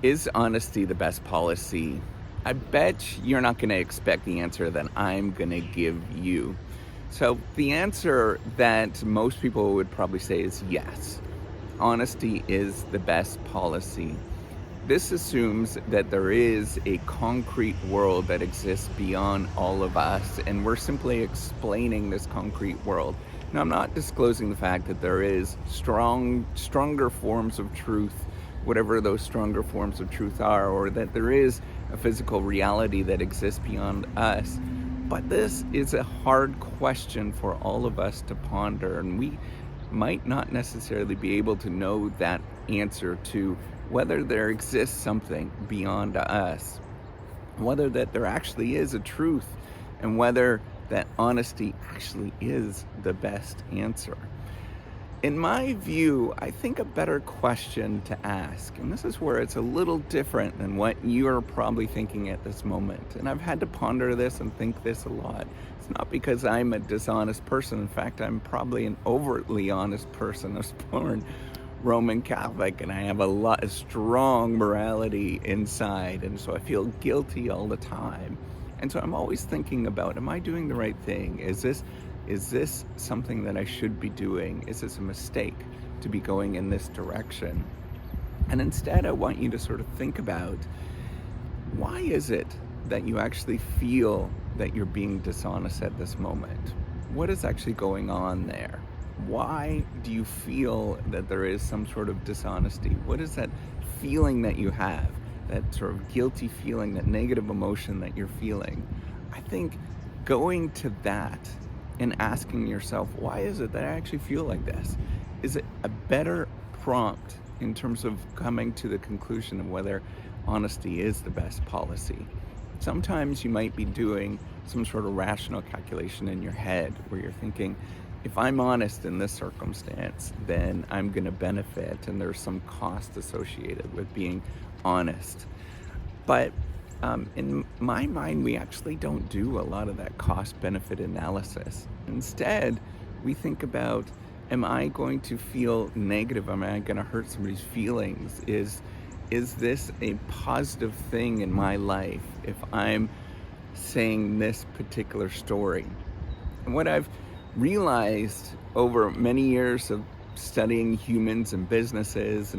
Is honesty the best policy? I bet you're not going to expect the answer that I'm going to give you. So, the answer that most people would probably say is yes. Honesty is the best policy. This assumes that there is a concrete world that exists beyond all of us, and we're simply explaining this concrete world. Now, I'm not disclosing the fact that there is stronger forms of truth, whatever those stronger forms of truth are, or that there is a physical reality that exists beyond us. But this is a hard question for all of us to ponder, and we might not necessarily be able to know that answer to whether there exists something beyond us, whether that there actually is a truth, and whether that honesty actually is the best answer. In my view, I think a better question to ask, and this is where it's a little different than what you're probably thinking at this moment. And I've had to ponder this and think this a lot. It's not because I'm a dishonest person. In fact, I'm probably an overtly honest person. I was born Roman Catholic, and I have a strong morality inside, and so I feel guilty all the time. And so I'm always thinking about, am I doing the right thing? Is this something that I should be doing? Is this a mistake to be going in this direction? And instead, I want you to sort of think about, why is it that you actually feel that you're being dishonest at this moment? What is actually going on there? Why do you feel that there is some sort of dishonesty? What is that feeling that you have? That sort of guilty feeling, that negative emotion that you're feeling? I think going to that and asking yourself, why is it that I actually feel like this? Is it a better prompt in terms of coming to the conclusion of whether honesty is the best policy? Sometimes you might be doing some sort of rational calculation in your head where you're thinking, if I'm honest in this circumstance, then I'm going to benefit, and there's some cost associated with being honest. But in my mind, we actually don't do a lot of that cost-benefit analysis. Instead, we think about, am I going to feel negative? Am I going to hurt somebody's feelings? Is this a positive thing in my life if I'm saying this particular story? And what I've realized over many years of studying humans and businesses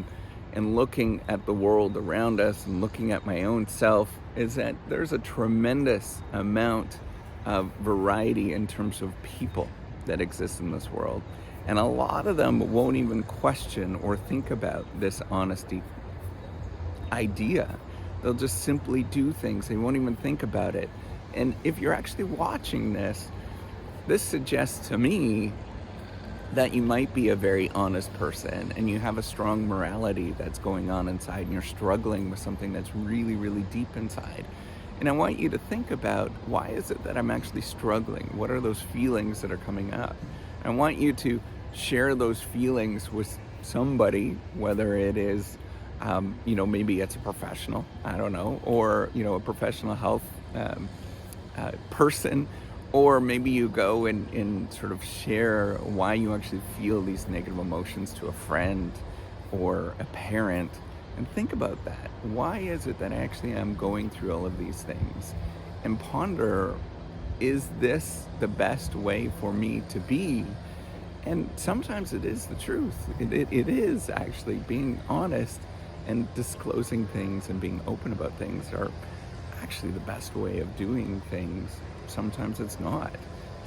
and looking at the world around us and looking at my own self is that there's a tremendous amount of variety in terms of people that exist in this world. And a lot of them won't even question or think about this honesty idea. They'll just simply do things. They won't even think about it. And if you're actually watching this suggests to me that you might be a very honest person and you have a strong morality that's going on inside, and you're struggling with something that's really, really deep inside. And I want you to think about, why is it that I'm actually struggling? What are those feelings that are coming up? I want you to share those feelings with somebody, whether it is, maybe it's a professional, I don't know, or, a professional health person. Or maybe you go and sort of share why you actually feel these negative emotions to a friend or a parent, and think about that. Why is it that I actually am going through all of these things? And ponder, is this the best way for me to be? And sometimes it is the truth. It is actually being honest and disclosing things and being open about things are actually the best way of doing things. Sometimes it's not.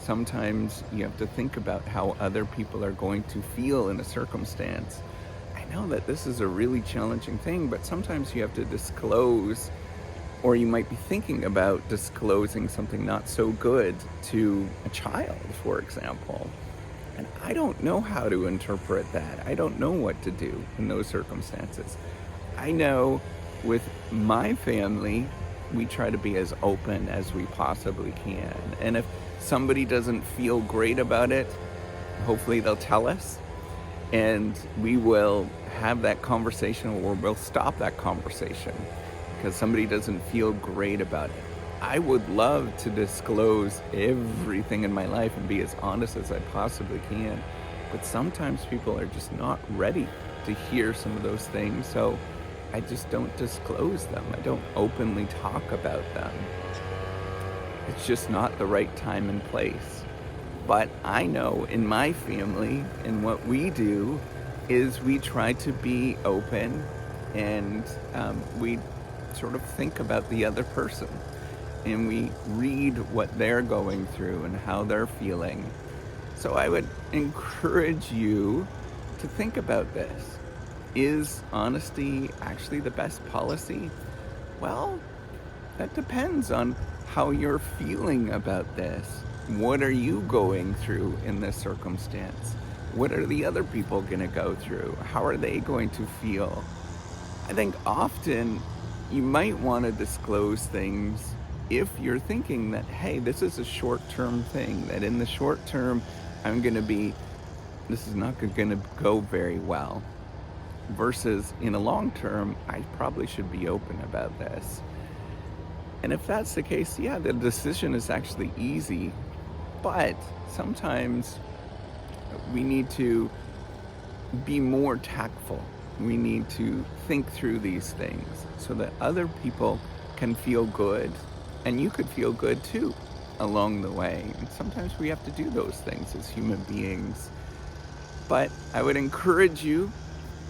Sometimes you have to think about how other people are going to feel in a circumstance. I know that this is a really challenging thing, but sometimes you have to disclose, or you might be thinking about disclosing something not so good to a child, for example. And I don't know how to interpret that. I don't know what to do in those circumstances. I know with my family, we try to be as open as we possibly can. And if somebody doesn't feel great about it, hopefully they'll tell us, and we will have that conversation, or we'll stop that conversation because somebody doesn't feel great about it. I would love to disclose everything in my life and be as honest as I possibly can, but sometimes people are just not ready to hear some of those things. So I just don't disclose them. I don't openly talk about them. It's just not the right time and place. But I know in my family, and what we do is we try to be open, and we sort of think about the other person, and we read what they're going through and how they're feeling. So I would encourage you to think about this. Is honesty actually the best policy? Well, that depends on how you're feeling about this. What are you going through in this circumstance? What are the other people going to go through? How are they going to feel? I think often you might want to disclose things if you're thinking that, hey, this is a short-term thing, that in the short term, this is not going to go very well. Versus in a long term, I probably should be open about this. And if that's the case, yeah, the decision is actually easy, but sometimes we need to be more tactful. We need to think through these things so that other people can feel good, and you could feel good too along the way. And sometimes we have to do those things as human beings. But I would encourage you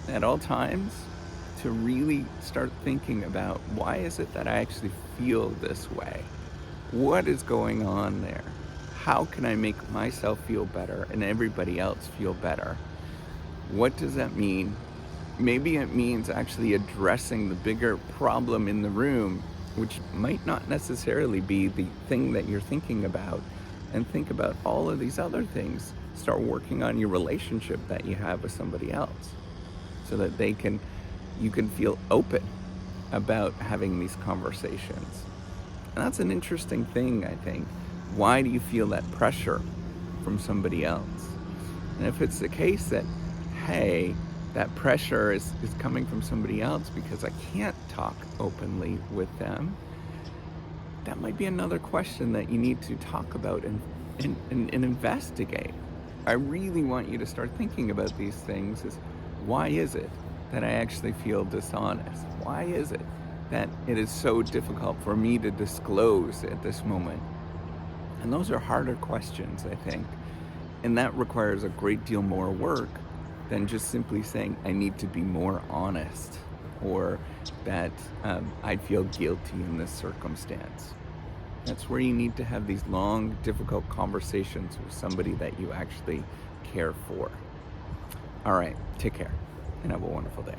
at all times to really start thinking about, why is it that I actually feel this way? What is going on there? How can I make myself feel better and everybody else feel better? What does that mean? Maybe it means actually addressing the bigger problem in the room, which might not necessarily be the thing that you're thinking about, and think about all of these other things. Start working on your relationship that you have with somebody else, so that you can feel open about having these conversations. And that's an interesting thing, I think. Why do you feel that pressure from somebody else? And if it's the case that, hey, that pressure is coming from somebody else because I can't talk openly with them, that might be another question that you need to talk about and investigate. I really want you to start thinking about these things. Is why is it that I actually feel dishonest? Why is it that it is so difficult for me to disclose at this moment? And those are harder questions, I think. And that requires a great deal more work than just simply saying, I need to be more honest, or that I feel guilty in this circumstance. That's where you need to have these long, difficult conversations with somebody that you actually care for. All right, take care and have a wonderful day.